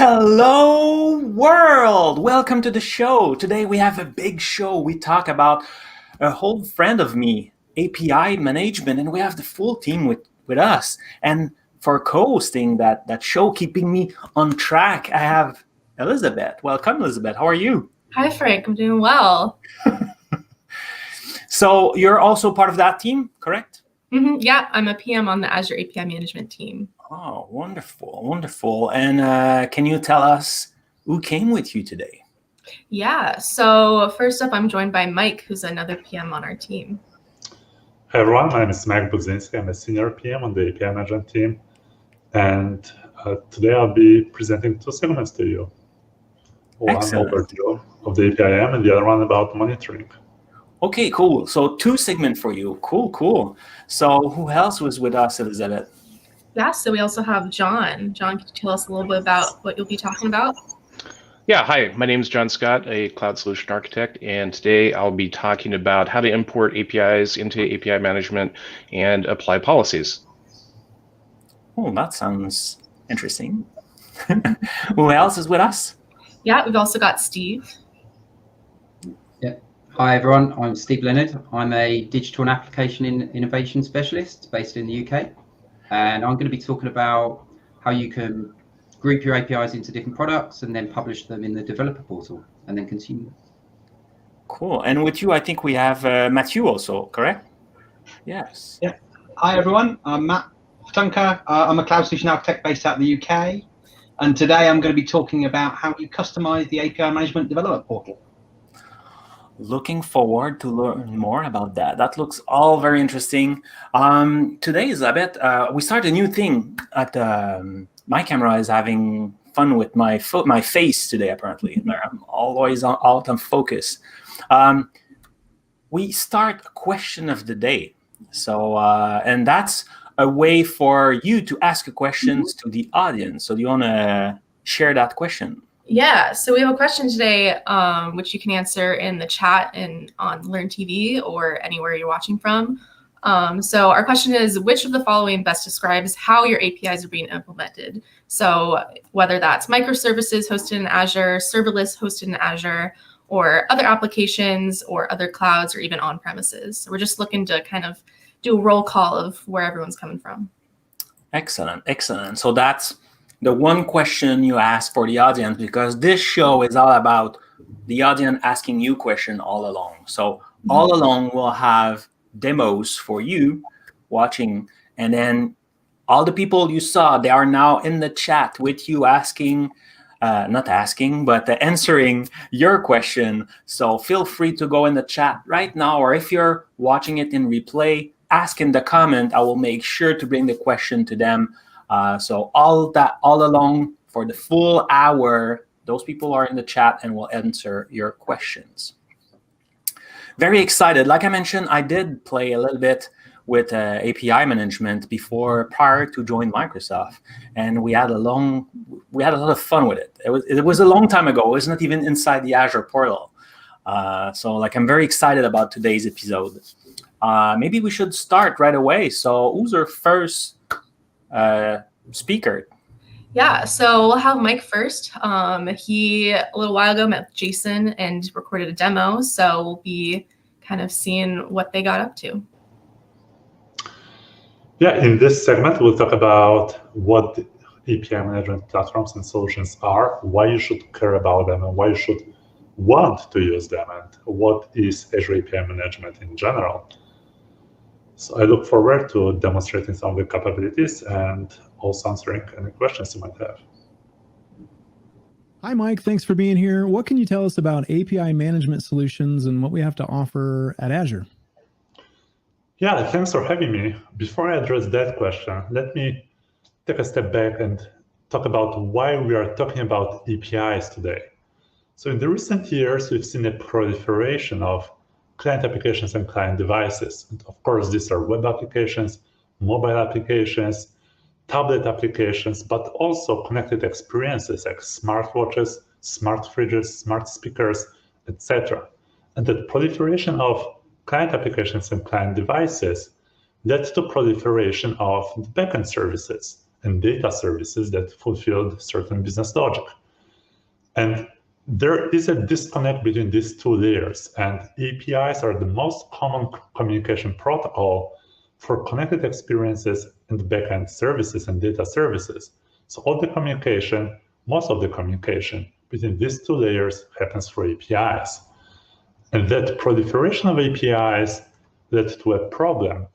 Hello, world! Welcome to the show. Today we have a big show. We talk about a whole friend of me, API Management, and we have the full team with us. And for co-hosting that show, keeping me on track, I have Elizabeth. Welcome, Elizabeth. How are you? Hi, Frank. I'm doing well. So you're also part of that team, correct? Mm-hmm. Yeah, I'm a PM on the Azure API Management team. Oh, wonderful, wonderful. And can you tell us who came with you today? Yeah, so first up, I'm joined by Mike, who's another PM on our team. Hi everyone, my name is Mike Budzinski. I'm a senior PM on the API Management team. And today I'll be presenting two segments to you. One overview of the APIM and the other one about monitoring. Okay, cool. So two segments for you. Cool. So who else was with us, Elizabeth? Yeah, so we also have John. John, can you tell us a little bit about what you'll be talking about? Yeah, hi, my name is John Scott, a cloud solution architect, and today I'll be talking about how to import APIs into API management and apply policies. Oh, that sounds interesting. Who else is with us? Yeah, we've also got Steve. Yeah. Hi everyone, I'm Steve Leonard. I'm a digital and application innovation specialist based in the UK. And I'm going to be talking about how you can group your APIs into different products and then publish them in the developer portal and then consume them. Cool. And with you, I think we have Matthew also, correct? Yes. Yeah. Hi everyone, I'm Matt Tunker. I'm a cloud solution architect based out of the UK. And today I'm going to be talking about how you customize the API Management developer portal. Looking forward to learn more about that. That looks all very interesting. Today, Elizabeth, we start a new thing at my camera is having fun with my face today, apparently. I'm always out of focus. We start a question of the day. So, and that's a way for you to ask questions to the audience. So do you want to share that question? Yeah, so we have a question today, which you can answer in the chat and on Learn TV or anywhere you're watching from. So our question is, which of the following best describes how your APIs are being implemented? So whether that's microservices hosted in Azure, serverless hosted in Azure, or other applications or other clouds or even on-premises. So we're just looking to kind of do a roll call of where everyone's coming from. Excellent. So that's the one question you ask for the audience, because this show is all about the audience asking you questions all along. So all along we'll have demos for you watching, and then all the people you saw, they are now in the chat with you asking, not asking, but answering your question. So feel free to go in the chat right now, or if you're watching it in replay, ask in the comment. I will make sure to bring the question to them. So all along for the full hour, those people are in the chat and will answer your questions. Very excited. Like I mentioned, I did play a little bit with API management prior to join Microsoft, and we had a lot of fun with it. It was a long time ago. It was not even inside the Azure portal. So like I'm very excited about today's episode. Maybe we should start right away. So who's our first speaker? Yeah, so we'll have Mike first. He, a little while ago, met with Jason and recorded a demo. So we'll be kind of seeing what they got up to. Yeah, in this segment, we'll talk about what the API management platforms and solutions are, why you should care about them, and why you should want to use them, and what is Azure API Management in general. So I look forward to demonstrating some of the capabilities and also answering any questions you might have. Hi, Mike. Thanks for being here. What can you tell us about API management solutions and what we have to offer at Azure? Yeah, thanks for having me. Before I address that question, let me take a step back and talk about why we are talking about APIs today. So in the recent years, we've seen a proliferation of client applications and client devices. And of course, these are web applications, mobile applications, tablet applications, but also connected experiences like smartwatches, smart fridges, smart speakers, etc. And the proliferation of client applications and client devices led to proliferation of the backend services. and data services that fulfilled certain business logic. And there is a disconnect between these two layers, and APIs are the most common communication protocol for connected experiences and backend services and data services. So all the communication, most of the communication between these two layers happens through APIs. And that proliferation of APIs led to a problem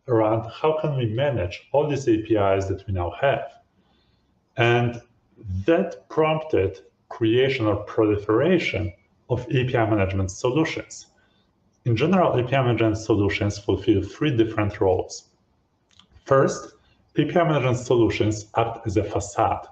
around how can we manage all these APIs that we now have. And that prompted creation or proliferation of API management solutions. In general, API management solutions fulfill three different roles. First, API management solutions act as a facade.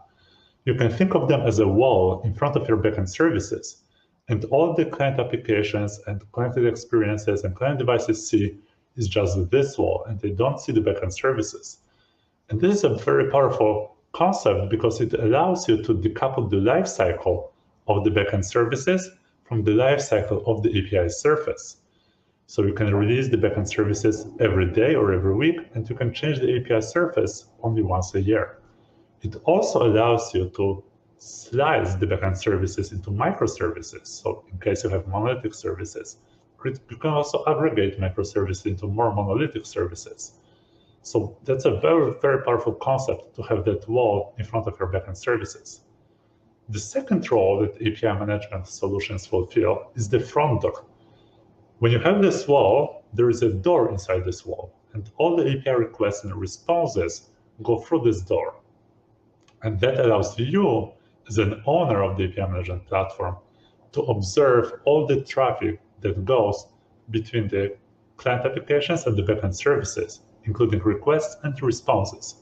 You can think of them as a wall in front of your backend services, and all the client applications and connected experiences and client devices see is just this wall, and they don't see the backend services. And this is a very powerful concept because it allows you to decouple the life cycle of the backend services from the life cycle of the API surface. So you can release the backend services every day or every week, and you can change the API surface only once a year. It also allows you to slice the backend services into microservices. So in case you have monolithic services, you can also aggregate microservices into more monolithic services. So that's a very, very powerful concept to have that wall in front of your backend services. The second role that API management solutions fulfill is the front door. When you have this wall, there is a door inside this wall, and all the API requests and responses go through this door. And that allows you, as an owner of the API management platform, to observe all the traffic that goes between the client applications and the backend services, including requests and responses.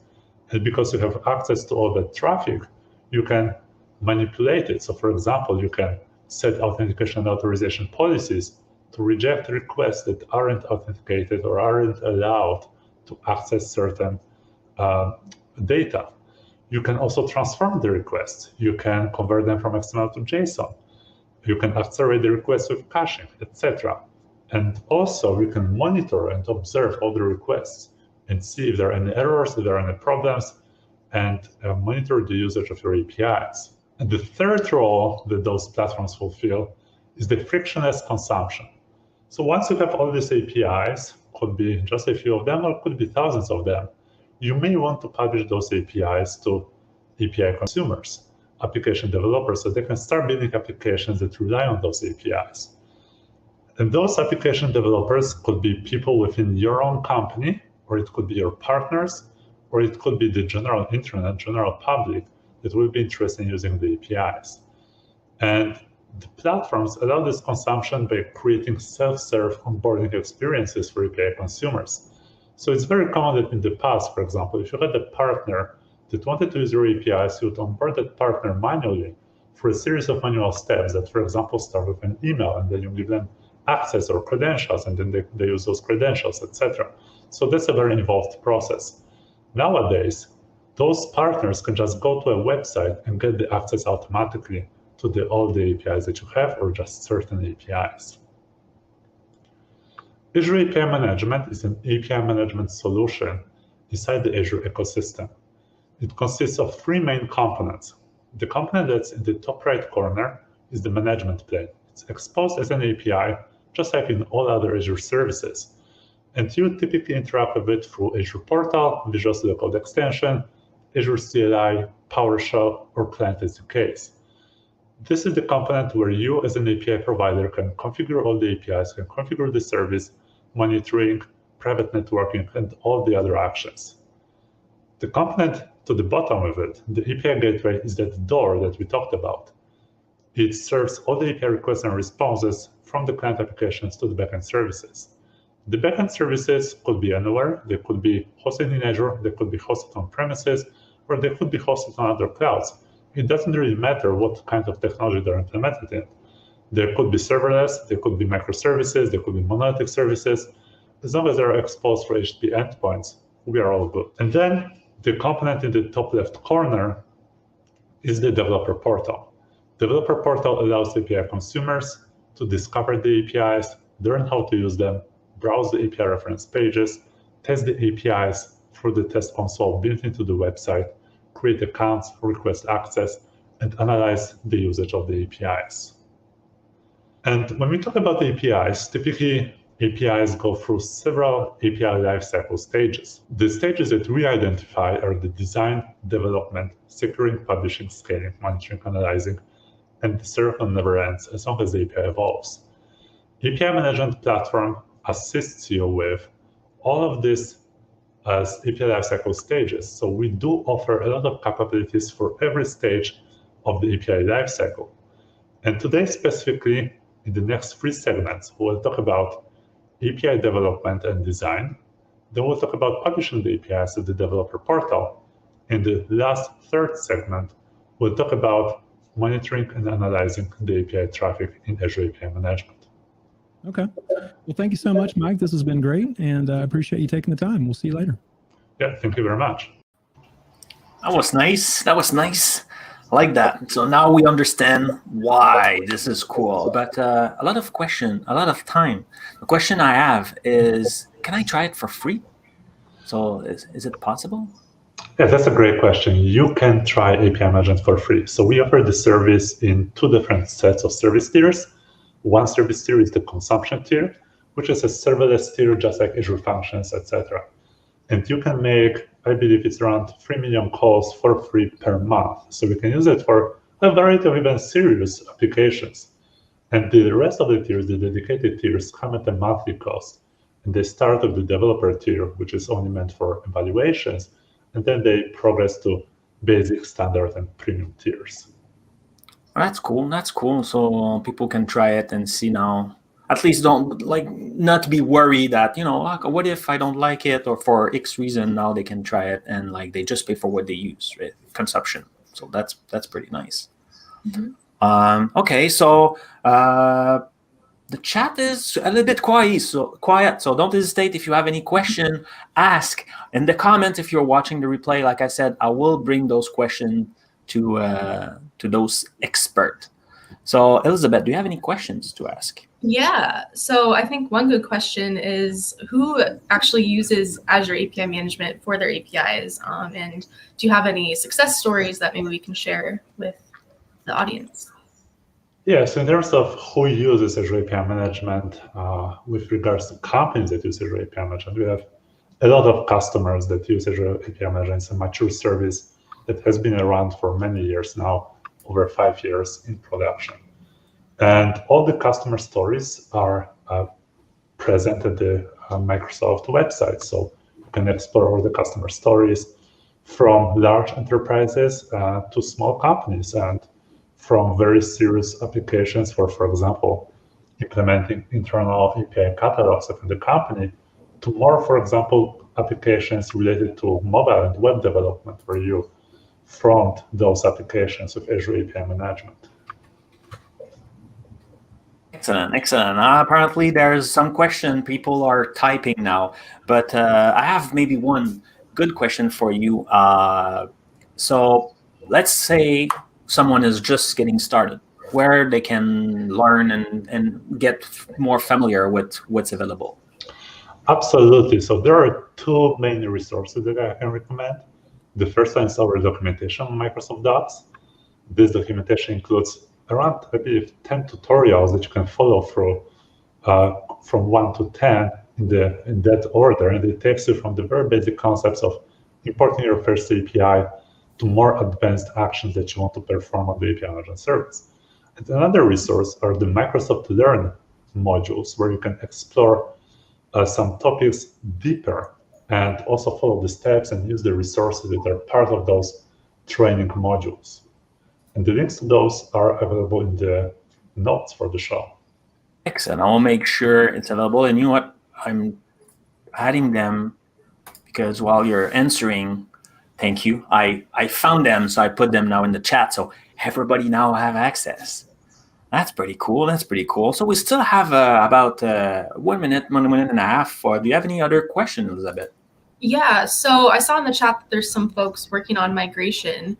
And because you have access to all that traffic, you can manipulate it. So for example, you can set authentication and authorization policies to reject requests that aren't authenticated or aren't allowed to access certain data. You can also transform the requests. You can convert them from XML to JSON. You can accelerate the requests with caching, etc. And also you can monitor and observe all the requests and see if there are any errors, if there are any problems, and monitor the usage of your APIs. And the third role that those platforms fulfill is the frictionless consumption. So once you have all these APIs, could be just a few of them or could be thousands of them, you may want to publish those APIs to API consumers, application developers, so they can start building applications that rely on those APIs. And those application developers could be people within your own company, or it could be your partners, or it could be the general internet, general public that will be interested in using the APIs. And the platforms allow this consumption by creating self-serve onboarding experiences for API consumers. So it's very common that in the past, for example, if you had a partner that wanted to use your APIs, you would onboard that partner manually for a series of manual steps that, for example, start with an email, and then you give them access or credentials, and then they use those credentials, etc. So that's a very involved process. Nowadays, those partners can just go to a website and get the access automatically to all the APIs that you have, or just certain APIs. Azure API Management is an API management solution inside the Azure ecosystem. It consists of three main components. The component that's in the top right corner is the management plane. It's exposed as an API, just like in all other Azure services. And you typically interact with it through Azure Portal, Visual Studio Code Extension, Azure CLI, PowerShell, or Client SDKs. This is the component where you, as an API provider, can configure all the APIs, can configure the service, monitoring, private networking, and all the other actions. The component to the bottom of it, the API gateway, is that door that we talked about. It serves all the API requests and responses from the client applications to the backend services. The backend services could be anywhere. They could be hosted in Azure, they could be hosted on premises, or they could be hosted on other clouds. It doesn't really matter what kind of technology they're implemented in. There could be serverless, there could be microservices, there could be monolithic services. As long as they're exposed for HTTP endpoints, we are all good. And then the component in the top left corner is the developer portal. Developer portal allows API consumers to discover the APIs, learn how to use them, browse the API reference pages, test the APIs, through the test console built into the website, create accounts, request access, and analyze the usage of the APIs. And when we talk about APIs, typically APIs go through several API lifecycle stages. The stages that we identify are the design, development, securing, publishing, scaling, monitoring, analyzing, and the circle never ends as long as the API evolves. API Management Platform assists you with all of this as API lifecycle stages. So we do offer a lot of capabilities for every stage of the API lifecycle. And today specifically, in the next 3 segments, we'll talk about API development and design. Then we'll talk about publishing the APIs to the developer portal. In the last 3rd segment, we'll talk about monitoring and analyzing the API traffic in Azure API Management. Okay. Well, thank you so much, Mike. This has been great, and I appreciate you taking the time. We'll see you later. Yeah, thank you very much. That was nice. That was nice. I like that. So now we understand why this is cool. But a lot of time. The question I have is, can I try it for free? So is it possible? Yeah, that's a great question. You can try API Management for free. So we offer the service in 2 different sets of service tiers. One service tier is the consumption tier, which is a serverless tier just like Azure Functions, etc. And you can make, I believe it's around 3 million calls for free per month. So we can use it for a variety of even serious applications. And the rest of the tiers, the dedicated tiers, come at a monthly cost. And they start with the developer tier, which is only meant for evaluations. And then they progress to basic, standard, and premium tiers. That's cool. That's cool. So people can try it and see now. At least don't not be worried that, what if I don't like it, or for X reason. Now they can try it and they just pay for what they use, right? Consumption. So that's pretty nice. Mm-hmm. Okay, so the chat is a little bit quiet. So don't hesitate. If you have any question, ask in the comments. If you're watching the replay, like I said, I will bring those questions to those experts. So Elizabeth, do you have any questions to ask? Yeah, so I think one good question is, who actually uses Azure API Management for their APIs? And do you have any success stories that maybe we can share with the audience? Yeah, so in terms of who uses Azure API Management, with regards to companies that use Azure API Management, we have a lot of customers that use Azure API Management. It's a mature service that has been around for many years now, over 5 years in production. And all the customer stories are present at the Microsoft website. So you can explore all the customer stories from large enterprises to small companies, and from very serious applications for example, implementing internal API catalogs within the company, to more, for example, applications related to mobile and web development, where you front those applications with Azure API Management. Excellent. Apparently, there's some question people are typing now, but I have maybe one good question for you. So let's say someone is just getting started, where they can learn and get more familiar with what's available. Absolutely. So there are 2 main resources that I can recommend. The first one is our documentation on Microsoft Docs. This documentation includes around, I believe, 10 tutorials that you can follow through from 1 to 10 in that order. And it takes you from the very basic concepts of importing your first API to more advanced actions that you want to perform on the API Management service. And another resource are the Microsoft Learn modules, where you can explore some topics deeper and also follow the steps and use the resources that are part of those training modules. And the links to those are available in the notes for the show. Excellent. I will make sure it's available. And you know what? I'm adding them because while you're answering, thank you, I found them, so I put them now in the chat. So everybody now have access. That's pretty cool. So we still have about 1 minute and a half. Do you have any other questions, Elizabeth? Yeah, so I saw in the chat that there's some folks working on migration.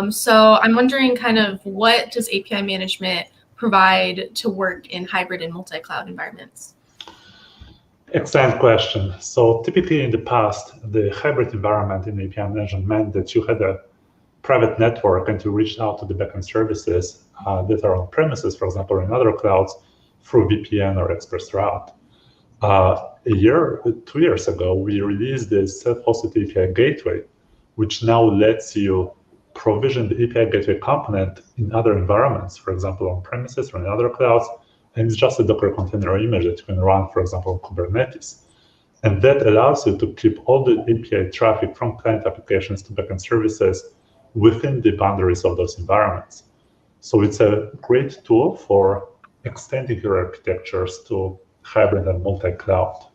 So I'm wondering kind of, what does API Management provide to work in hybrid and multi-cloud environments? Excellent question. So typically in the past, the hybrid environment in API management meant that you had a private network and you reached out to the backend services that are on premises, for example, or in other clouds through VPN or Express Route. 2 years ago, we released this self-hosted API gateway, which now lets you provision the API gateway component in other environments, for example, on premises or in other clouds. And it's just a Docker container image that you can run, for example, on Kubernetes. And that allows you to keep all the API traffic from client applications to backend services within the boundaries of those environments. So it's a great tool for extending your architectures to hybrid and multi-cloud.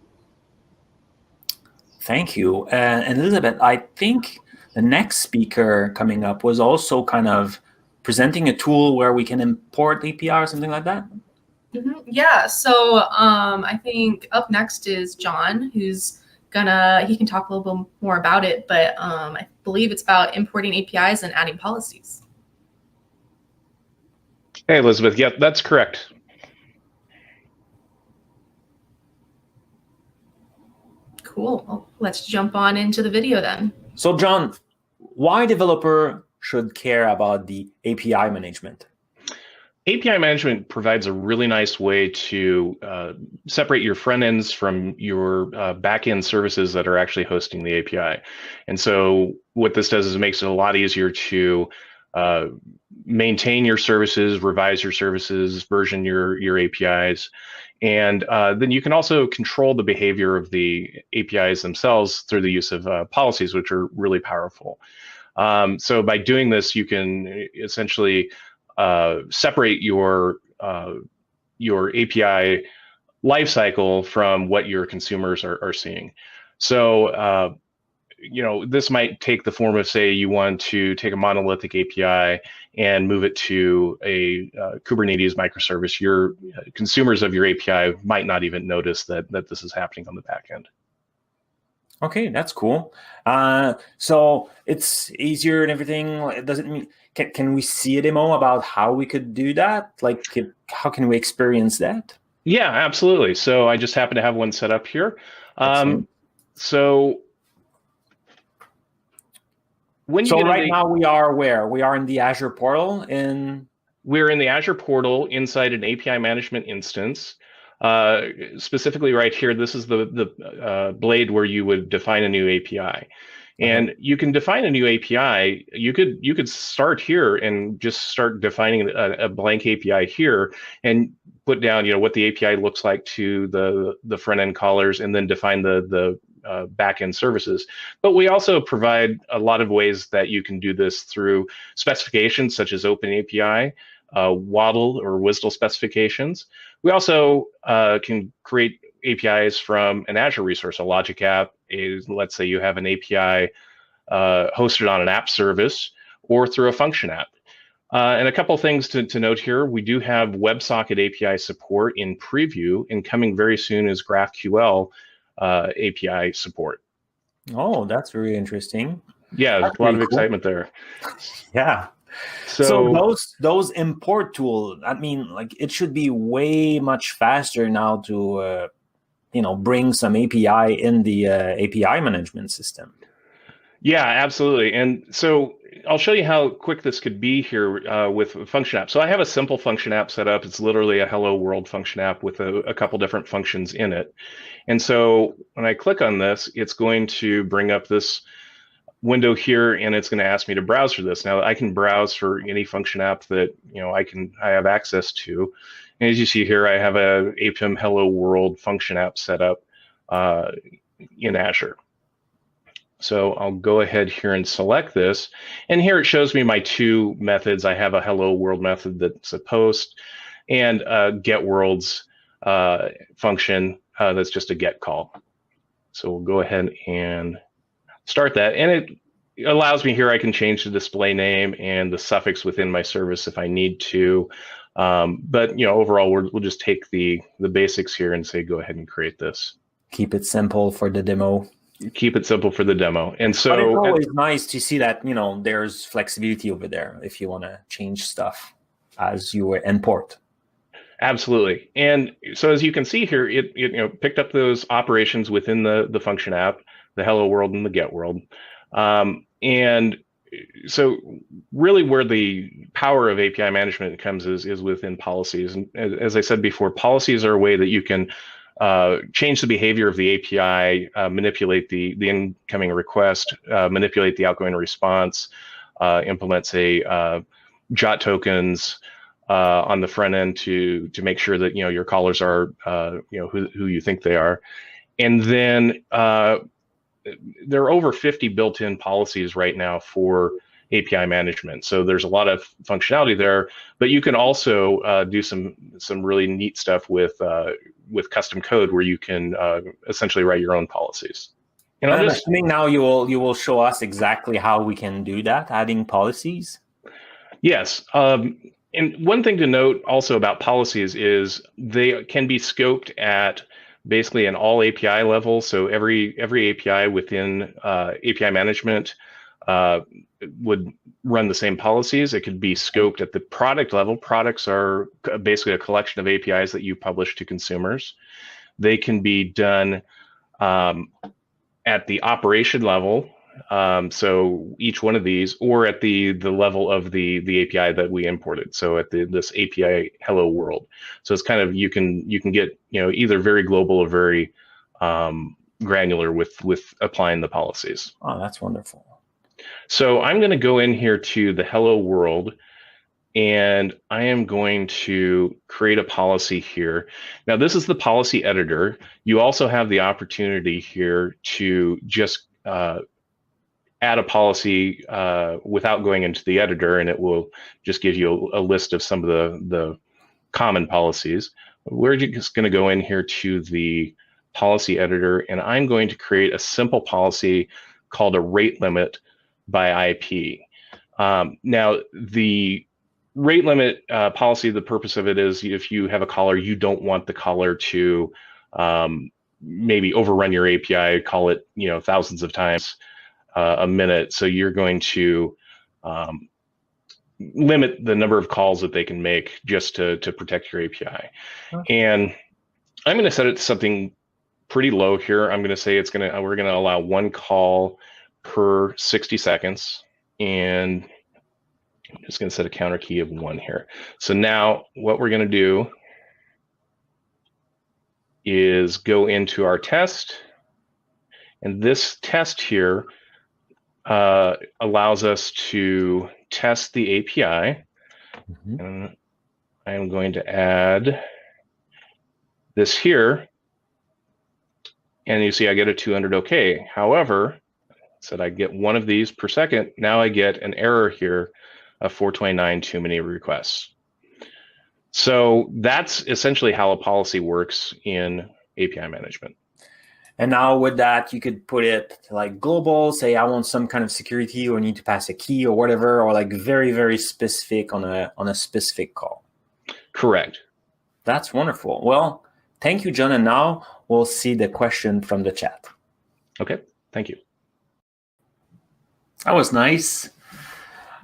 Thank you. And Elizabeth, I think the next speaker coming up was also kind of presenting a tool where we can import API or something like that. Yeah, so I think up next is John, who's he can talk a little bit more about it, but I believe it's about importing APIs and adding policies. Hey, Elizabeth. Yep, that's correct. Cool. Well, let's jump on into the video then. So John, why developer should care about the API management? API management provides a really nice way to separate your front ends from your back end services that are actually hosting the API. And so what this does is it makes it a lot easier to maintain your services, revise your services, version your APIs. And then you can also control the behavior of the APIs themselves through the use of policies, which are really powerful. So by doing this, you can essentially separate your API lifecycle from what your consumers are seeing. So this might take the form of, say, you want to take a monolithic API and move it to a Kubernetes microservice. Your consumers of your API might not even notice that this is happening on the back end. Okay, that's cool. So it's easier and everything. Does it mean can we see a demo about how we could do that? Like, how can we experience that? Yeah, absolutely. So I just happen to have one set up here. So right now we are where? We are in the Azure portal We're in the Azure portal inside an API management instance. Specifically right here, this is the blade where you would define a new API. And you can define a new API. You could start here and just start defining a blank API here and put down what the API looks like to the front end callers, and then define the back end services. But we also provide a lot of ways that you can do this through specifications such as OpenAPI, WADL or WSDL specifications. We also can create APIs from an Azure resource, a Logic app. Let's say you have an API hosted on an app service or through a function app. And a couple of things to note here, we do have WebSocket API support in preview, and coming very soon is GraphQL API support. Oh, that's really interesting. Yeah, there's a lot of excitement there. Yeah. So those import tools, I mean, like, it should be way much faster now to bring some API in the API management system. Yeah, absolutely. And so I'll show you how quick this could be here with a function app. So I have a simple function app set up. It's literally a hello world function app with a couple different functions in it. And so when I click on this, it's going to bring up this window here, and it's going to ask me to browse for this. Now I can browse for any function app that I have access to. And as you see here, I have a APIM Hello World function app set up in Azure. So I'll go ahead here and select this. And here it shows me my two methods. I have a Hello World method that's a post, and a get worlds function that's just a get call. So we'll go ahead and start that. And it allows me here, I can change the display name and the suffix within my service if I need to. But overall, we'll just take the basics here and say, go ahead and create this. Keep it simple for the demo. Keep it simple for the demo. And so but it's always nice to see that, there's flexibility over there if you want to change stuff as you import. Absolutely. And so as you can see here, it picked up those operations within the function app, the hello world and the get world. And so really where the power of API management comes is within policies. And as I said before, policies are a way that you can change the behavior of the API, manipulate the incoming request, manipulate the outgoing response, implement, say, JOT tokens on the front end to make sure that your callers are who you think they are. And then there are over 50 built-in policies right now for API management. So there's a lot of functionality there, but you can also do some really neat stuff with custom code where you can essentially write your own policies. And I'm assuming now you will show us exactly how we can do that, adding policies. Yes. And one thing to note also about policies is they can be scoped at basically an all API level. So every API within API management would run the same policies. It could be scoped at the product level. Products are basically a collection of APIs that you publish to consumers. They can be done at the operation level. So each one of these, or at the level of the API that we imported. So at this API hello world. So it's kind of you can get either very global or very granular with applying the policies. Oh, that's wonderful. So I'm going to go in here to the hello world, and I am going to create a policy here. Now this is the policy editor. You also have the opportunity here to just add a policy without going into the editor, and it will just give you a list of some of the common policies. We're just going to go in here to the policy editor, and I'm going to create a simple policy called a rate limit by IP. Now, the rate limit policy, the purpose of it is if you have a caller, you don't want the caller to maybe overrun your API, call it thousands of times a minute. So you're going to limit the number of calls that they can make just to protect your API. Okay. And I'm going to set it to something pretty low here. I'm going to say we're going to allow one call per 60 seconds. And I'm just going to set a counter key of 1 here. So now what we're going to do is go into our test. And this test here allows us to test the API. Mm-hmm. And I'm going to add this here. And you see I get a 200 OK. However, said I get 1 of these per second. Now I get an error here of 429 too many requests. So that's essentially how a policy works in API management. And now with that, you could put it like global, say I want some kind of security or need to pass a key or whatever, or like very, very specific on a specific call. Correct. That's wonderful. Well, thank you, John. And now we'll see the question from the chat. Okay, thank you. That was nice.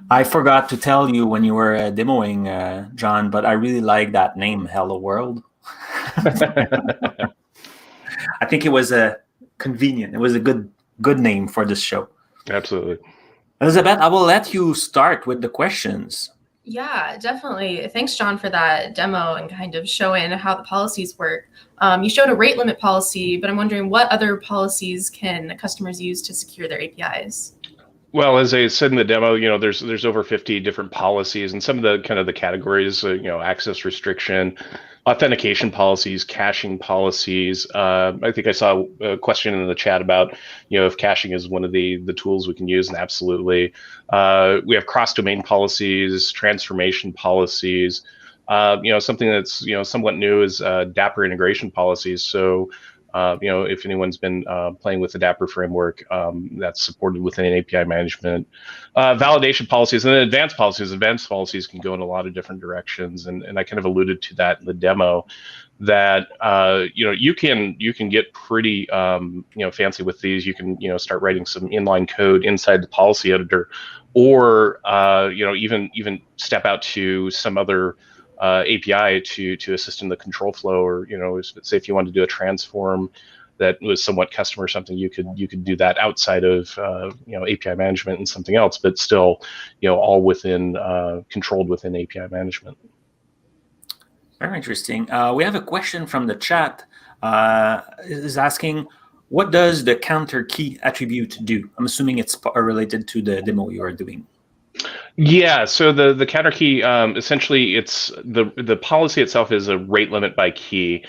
I forgot to tell you when you were demoing, John, but I really like that name, Hello World. I think it was convenient. It was a good name for this show. Absolutely. Elizabeth, I will let you start with the questions. Yeah, definitely. Thanks, John, for that demo and kind of showing how the policies work. You showed a rate limit policy, but I'm wondering what other policies can customers use to secure their APIs? Well, as I said in the demo, there's over 50 different policies, and some of the kind of the categories, access restriction, authentication policies, caching policies. I think I saw a question in the chat about, if caching is one of the tools we can use, and absolutely. We have cross-domain policies, transformation policies. Something that's somewhat new is Dapper integration policies. So if anyone's been playing with the Dapper framework, that's supported within API management. Validation policies and then advanced policies. Advanced policies can go in a lot of different directions, and I kind of alluded to that in the demo. That you can get pretty fancy with these. You can start writing some inline code inside the policy editor, or even step out to some other API to assist in the control flow, or say if you wanted to do a transform that was somewhat custom or something, you could do that outside of API management and something else, but still all within controlled within API management. Very interesting. We have a question from the chat. Is asking, what does the counter key attribute do? I'm assuming it's related to the demo you are doing. Yeah, so the counter key, essentially it's the policy itself is a rate limit by key.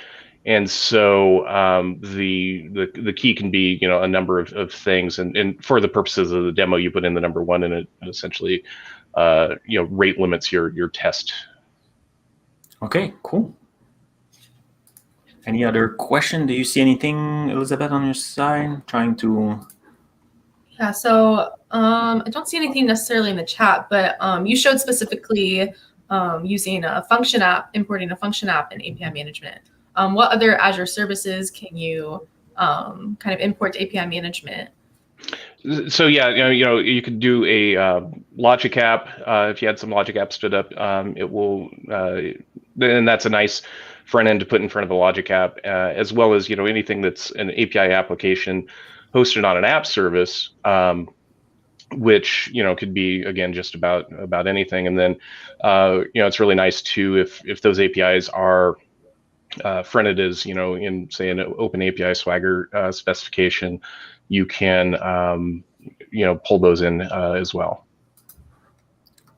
And so the key can be a number of things, and for the purposes of the demo, you put in the number 1, and it essentially rate limits your test. Okay, cool. Any other question? Do you see anything, Elizabeth, on your side? Trying to. Yeah, so I don't see anything necessarily in the chat, but you showed specifically using a function app, importing a function app in API management. What other Azure services can you kind of import to API management? So yeah, you could do a logic app. If you had some logic app stood up, it will, then that's a nice front end to put in front of a logic app, as well as anything that's an API application hosted on an app service, which could be again just about anything. And then it's really nice too if those APIs are fronted as in say an Open API Swagger specification, you can pull those in as well.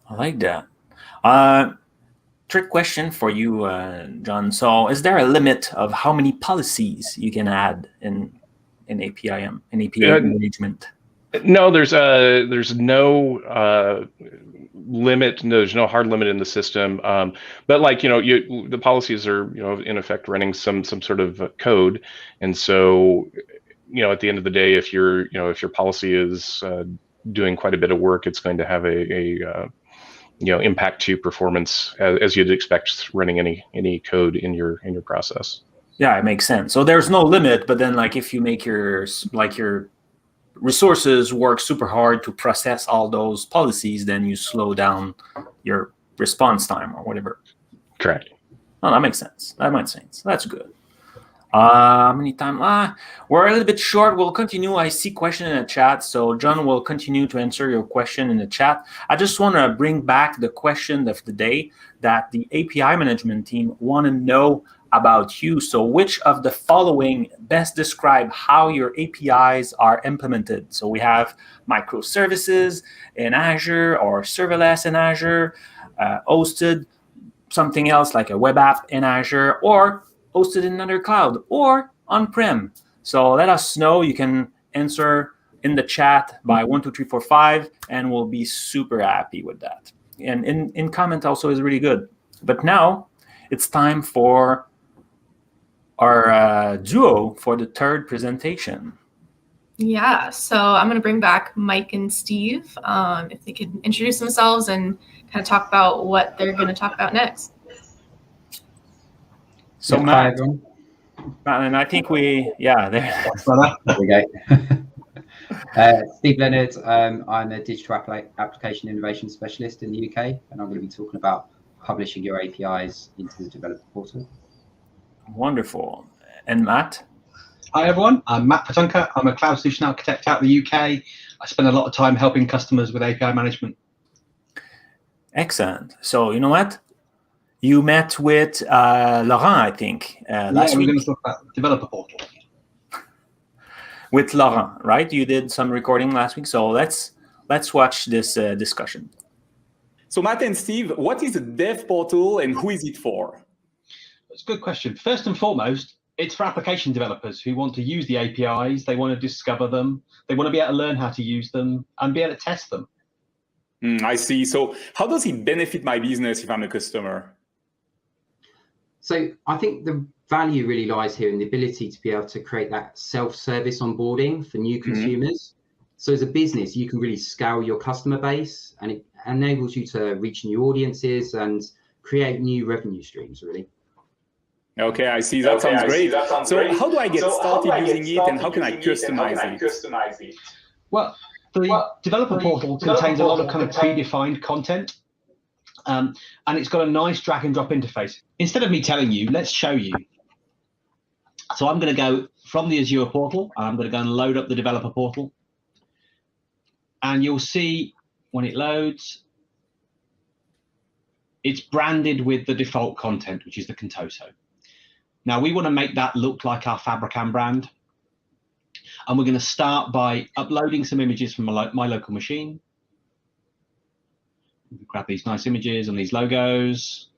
I like that. Trick question for you, John. So, is there a limit of how many policies you can add in API management? No, there's no limit. No, there's no hard limit in the system. But like the policies are in effect running some sort of code, and so at the end of the day, if your policy is doing quite a bit of work, it's going to have a impact to performance as you'd expect running any code in your process. Yeah, it makes sense. So there's no limit, but then like if you make your resources work super hard to process all those policies, then you slow down your response time or whatever. Correct. Oh, that makes sense. That makes sense. That's good. How many time? We're a little bit short. We'll continue. I see question in the chat, so John will continue to answer your question in the chat. I just want to bring back the question of the day that the API management team want to know about you. So which of the following best describe how your APIs are implemented? So we have microservices in Azure or serverless in Azure, hosted, something else like a web app in Azure, or hosted in another cloud, or on-prem. So let us know. You can answer in the chat by 1, 2, 3, 4, 5, and we'll be super happy with that. And in comment also is really good. But now it's time for our duo for the third presentation. Yeah, so I'm going to bring back Mike and Steve, if they could introduce themselves and kind of talk about what they're going to talk about next. So Hi, Matt, everyone. and I think there There we go. Steve Leonard, I'm a digital application innovation specialist in the UK, and I'm going to be talking about publishing your APIs into the developer portal. Wonderful. And Matt? Hi everyone, I'm Matt Patunka. I'm a cloud solution architect out of the UK. I spend a lot of time helping customers with API management. Excellent. So you know what? You met with Laurent, I think, last week. We're going to talk about developer portal. With Laurent, right? You did some recording last week. So let's watch this discussion. So Matt and Steve, what is a dev portal and who is it for? That's a good question. First and foremost, it's for application developers who want to use the APIs. They want to discover them. They want to be able to learn how to use them and be able to test them. I see. So how does it benefit my business if I'm a customer? So I think the value really lies here in the ability to be able to create that self-service onboarding for new consumers. So as a business, you can really scale your customer base, and it enables you to reach new audiences and create new revenue streams, really. Okay, I see. That sounds great. So how do I get started using it, and how can I customize it? Well, the developer portal contains a lot of kind of predefined content. And it's got a nice drag and drop interface. Instead of me telling you, let's show you. So I'm going to go from the Azure portal, and I'm going to go and load up the developer portal. And you'll see when it loads, it's branded with the default content, which is the Contoso. Now we want to make that look like our Fabricam brand. And we're going to start by uploading some images from my local machine. Grab these nice images and these logos.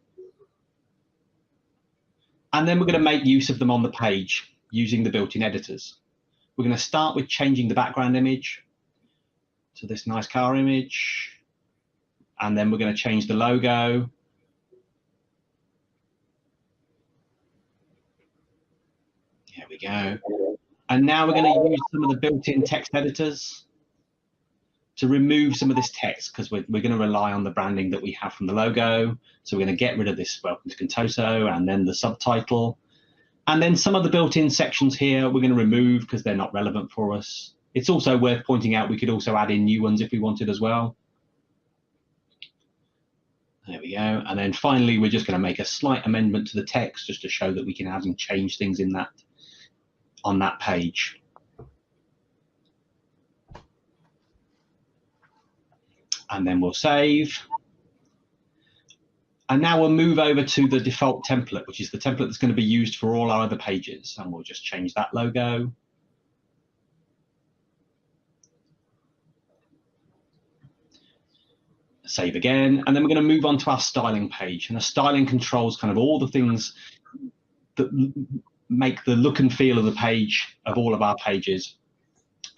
And then we're going to make use of them on the page using the built-in editors. We're going to start with changing the background image to this nice car image. And then we're going to change the logo. Here we go. And now we're going to use some of the built-in text editors to remove some of this text, because we're going to rely on the branding that we have from the logo. So we're going to get rid of this welcome to Contoso and then the subtitle. And then some of the built-in sections here we're going to remove because they're not relevant for us. It's also worth pointing out we could also add in new ones if we wanted as well. There we go. And then finally, we're just going to make a slight amendment to the text just to show that we can add and change things in that on that page. And then we'll save. And now we'll move over to the default template, which is the template that's going to be used for all our other pages. And we'll just change that logo. Save again. And then we're going to move on to our styling page. And the styling controls kind of all the things that make the look and feel of the page, of all of our pages.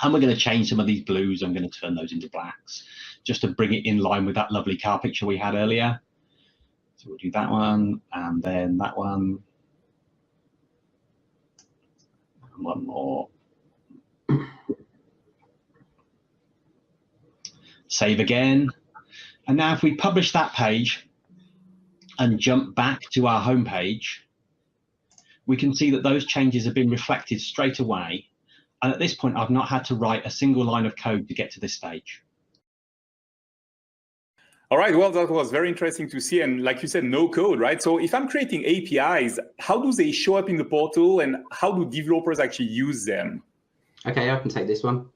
And we're going to change some of these blues. I'm going to turn those into blacks just to bring it in line with that lovely car picture we had earlier. So we'll do that one and then that one. And one more. Save again. And now if we publish that page and jump back to our home page, we can see that those changes have been reflected straight away. And at this point, I've not had to write a single line of code to get to this stage. All right, well, that was very interesting to see. And like you said, no code, right? So if I'm creating APIs, how do they show up in the portal and how do developers actually use them? Okay, I can take this one.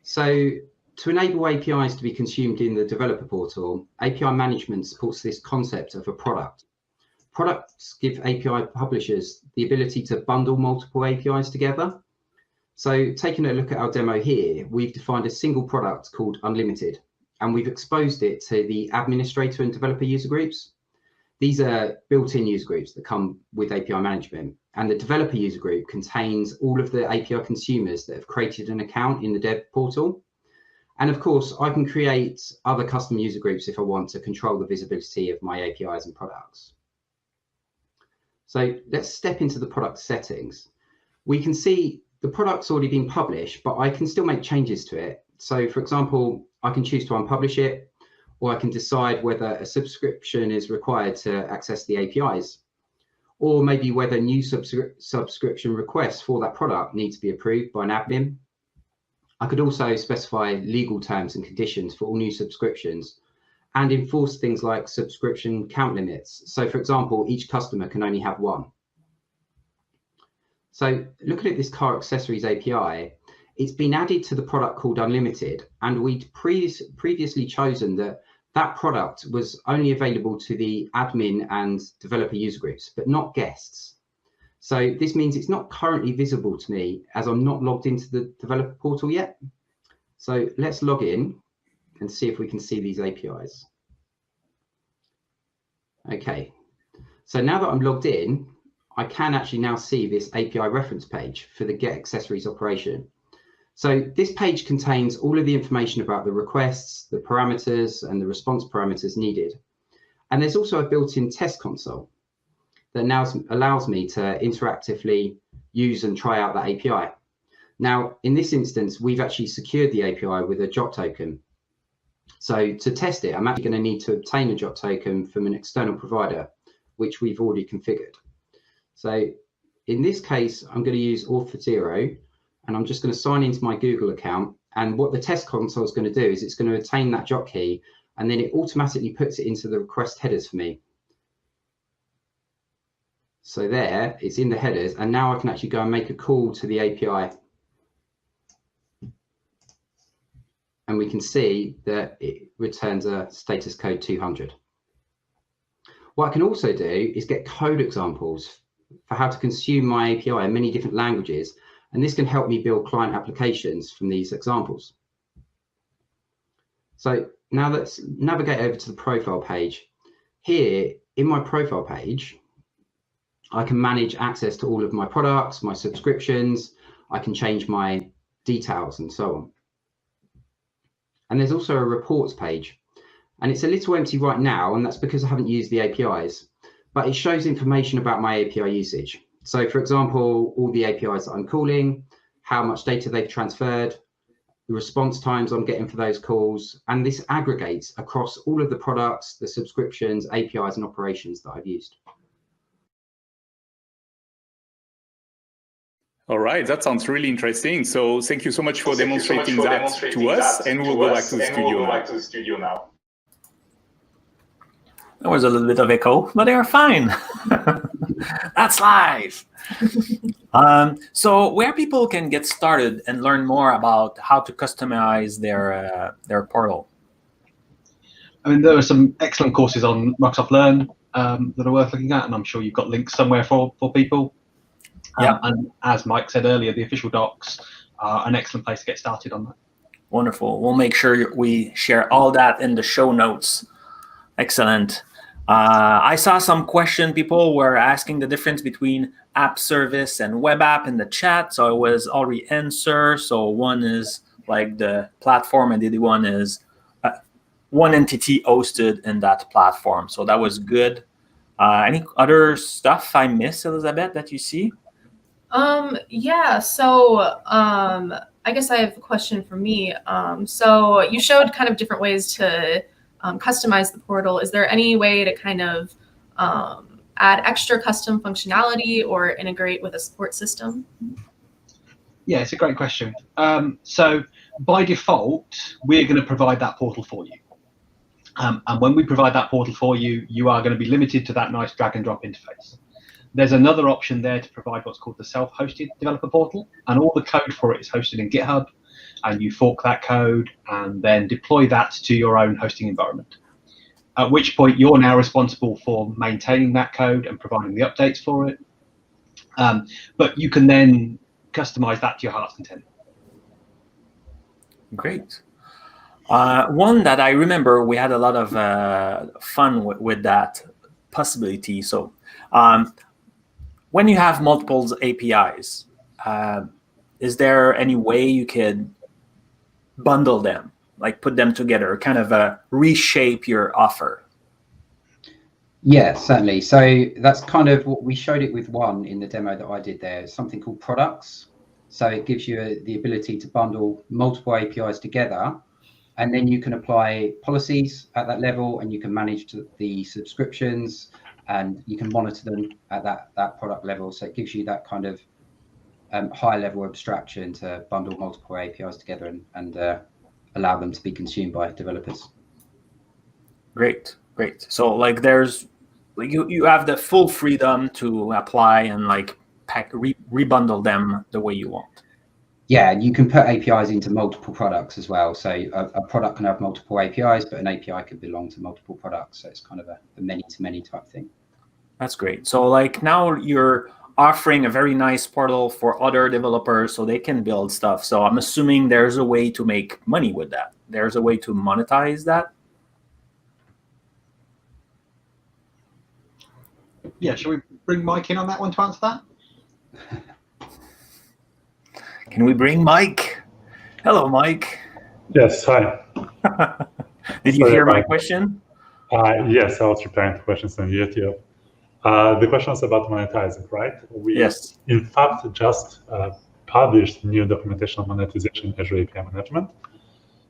So to enable APIs to be consumed in the developer portal, API management supports this concept of a product. Products give API publishers the ability to bundle multiple APIs together. So taking a look at our demo here, we've defined a single product called Unlimited, and we've exposed it to the administrator and developer user groups. These are built-in user groups that come with API management, and the developer user group contains all of the API consumers that have created an account in the dev portal. And of course, I can create other custom user groups if I want to control the visibility of my APIs and products. So let's step into the product settings. We can see the product's already been published, but I can still make changes to it. So for example, I can choose to unpublish it, or I can decide whether a subscription is required to access the APIs, or maybe whether new subscription requests for that product need to be approved by an admin. I could also specify legal terms and conditions for all new subscriptions and enforce things like subscription count limits. So for example, each customer can only have one. So looking at this car accessories API, it's been added to the product called Unlimited, and we'd previously chosen that that product was only available to the admin and developer user groups, but not guests. So this means it's not currently visible to me as I'm not logged into the developer portal yet. So let's log in and see if we can see these APIs. Okay, so now that I'm logged in, I can actually now see this API reference page for the get accessories operation. So this page contains all of the information about the requests, the parameters, and the response parameters needed. And there's also a built-in test console that now allows me to interactively use and try out that API. Now, in this instance, we've actually secured the API with a JOT token. So to test it, I'm actually going to need to obtain a JOT token from an external provider, which we've already configured. So in this case, I'm going to use Auth0, and I'm just going to sign into my Google account. And what the test console is going to do is it's going to obtain that JOT key and then it automatically puts it into the request headers for me. So there, it's in the headers, and now I can actually go and make a call to the API. And we can see that it returns a status code 200. What I can also do is get code examples for how to consume my API in many different languages, and this can help me build client applications from these examples. So now let's navigate over to the profile page. Here in my profile page, I can manage access to all of my products, my subscriptions. I can change my details and so on. And there's also a reports page, and it's a little empty right now, and that's because I haven't used the APIs, but it shows information about my API usage. So for example, all the APIs that I'm calling, how much data they've transferred, the response times I'm getting for those calls, and this aggregates across all of the products, the subscriptions, APIs, and operations that I've used. All right, that sounds really interesting. So thank you so much for demonstrating that to us, and we'll go back to the studio now. There was a little bit of echo, but they are fine. That's live. So where people can get started and learn more about how to customize their portal? I mean, there are some excellent courses on Microsoft Learn that are worth looking at, and I'm sure you've got links somewhere for people. Yeah. And as Mike said earlier, the official docs are an excellent place to get started on that. Wonderful. We'll make sure we share all that in the show notes. Excellent. I saw some question. People were asking the difference between app service and web app in the chat. So it was already answered. So one is like the platform, and the other one is one entity hosted in that platform. So that was good. Any other stuff I missed, Elizabeth, that you see? Yeah, so I guess I have a question for me. So you showed kind of different ways to customize the portal. Is there any way to kind of add extra custom functionality or integrate with a support system? Yeah, it's a great question. So by default, we're going to provide that portal for you. And when we provide that portal for you, you are going to be limited to that nice drag and drop interface. There's another option there to provide what's called the self-hosted developer portal, and all the code for it is hosted in GitHub, and you fork that code and then deploy that to your own hosting environment. At which point you're now responsible for maintaining that code and providing the updates for it. But you can then customize that to your heart's content. Great. One that I remember, we had a lot of fun with that possibility. So when you have multiple APIs, is there any way you could bundle them, like put them together, kind of reshape your offer? Yeah, certainly. So that's kind of what we showed it with one in the demo that I did there. It's something called products. So it gives you the ability to bundle multiple APIs together, and then you can apply policies at that level, and you can manage the subscriptions, and you can monitor them at that product level. So it gives you that kind of high level abstraction to bundle multiple APIs together and allow them to be consumed by developers. Great, great. So like there's like you have the full freedom to apply and like rebundle them the way you want. Yeah, you can put APIs into multiple products as well. So a product can have multiple APIs, but an API could belong to multiple products. So it's kind of a many-to-many type thing. That's great. So like now you're offering a very nice portal for other developers so they can build stuff. So I'm assuming there's a way to make money with that. There's a way to monetize that. Yeah, shall we bring Mike in on that one to answer that? Can we bring Mike? Hello, Mike. Yes, hi. Did you hear my question? Yes, I was replying to questions on YouTube. The question was about monetizing, right? Yes. In fact, just published new documentation on monetization in Azure API Management.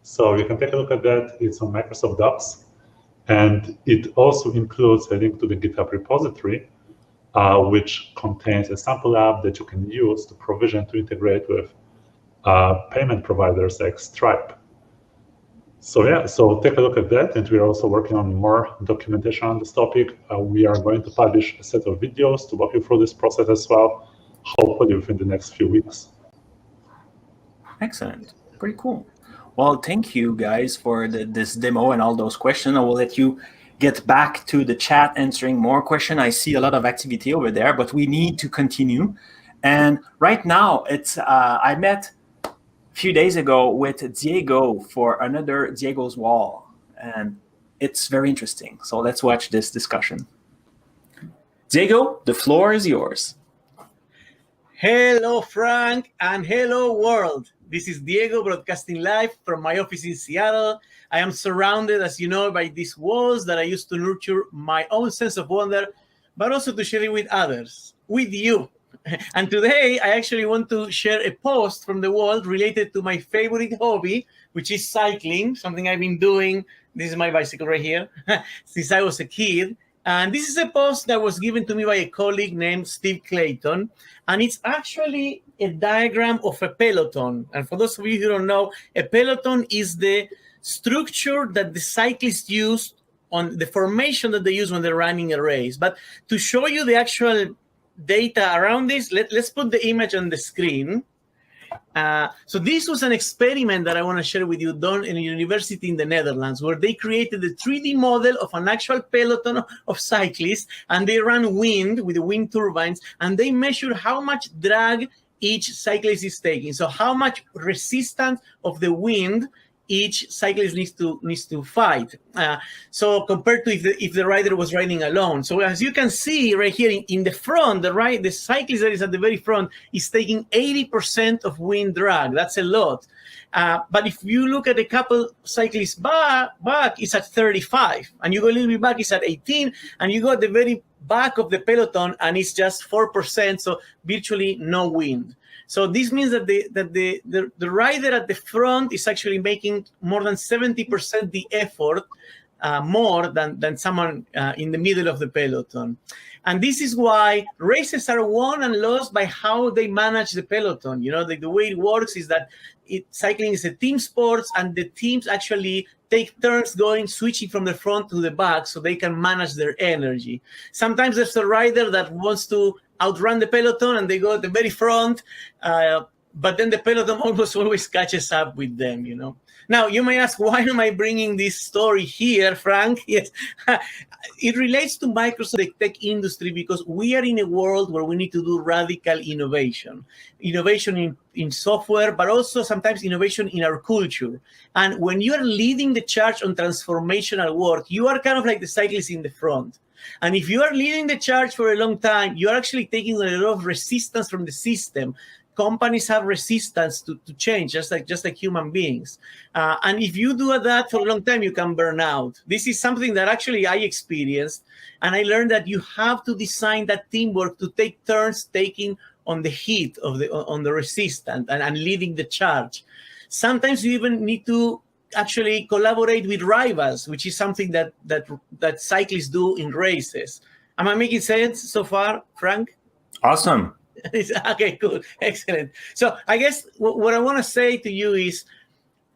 So you can take a look at that. It's on Microsoft Docs. And it also includes a link to the GitHub repository, which contains a sample app that you can use to provision to integrate with payment providers like Stripe. So take a look at that, and we're also working on more documentation on this topic. We are going to publish a set of videos to walk you through this process as well, hopefully within the next few weeks. Excellent. Pretty cool. Well, thank you guys for this demo and all those questions. I will let you get back to the chat answering more questions. I see a lot of activity over there, but we need to continue. And right now, it's I met a few days ago with Diego for another Diego's Wall, and it's very interesting. So let's watch this discussion. Diego, the floor is yours. Hello, Frank, and hello, world. This is Diego broadcasting live from my office in Seattle. I am surrounded, as you know, by these walls that I use to nurture my own sense of wonder, but also to share it with others, with you. And today, I actually want to share a post from the wall related to my favorite hobby, which is cycling, something I've been doing. This is my bicycle right here, since I was a kid. And this is a post that was given to me by a colleague named Steve Clayton. And it's actually a diagram of a Peloton. And for those of you who don't know, a Peloton is the structure that the cyclists use on the formation that they use when they're running a race. But to show you the actual data around this, let's put the image on the screen. So this was an experiment that I want to share with you done in a university in the Netherlands, where they created a 3D model of an actual peloton of cyclists, and they ran wind with the wind turbines, and they measured how much drag each cyclist is taking. So how much resistance of the wind each cyclist needs to fight. So compared to if the rider was riding alone. So as you can see right here in the front, the cyclist that is at the very front is taking 80% of wind drag. That's a lot. But if you look at a couple cyclists back, it's at 35. And you go a little bit back, it's at 18. And you go at the very back of the peloton, and it's just 4%. So virtually no wind. So this means that the rider at the front is actually making more than 70% the effort, more than someone in the middle of the peloton. And this is why races are won and lost by how they manage the peloton. You know, the way it works is that cycling is a team sport, and the teams actually take turns switching from the front to the back so they can manage their energy. Sometimes there's a rider that wants to outrun the peloton and they go at the very front, but then the peloton almost always catches up with them, you know. Now, you may ask, why am I bringing this story here, Frank? Yes, it relates to Microsoft, the tech industry, because we are in a world where we need to do radical innovation in software, but also sometimes innovation in our culture. And when you are leading the charge on transformational work, you are kind of like the cyclist in the front. And if you are leading the charge for a long time, you're actually taking a lot of resistance from the system. Companies have resistance to change, just like human beings. And if you do that for a long time, you can burn out. This is something that actually I experienced. And I learned that you have to design that teamwork to take turns taking on the heat on the resistance and leading the charge. Sometimes you even need to actually collaborate with rivals, which is something that cyclists do in races. Am I making sense so far, Frank? Awesome. Okay, cool. Excellent. So I guess what I want to say to you is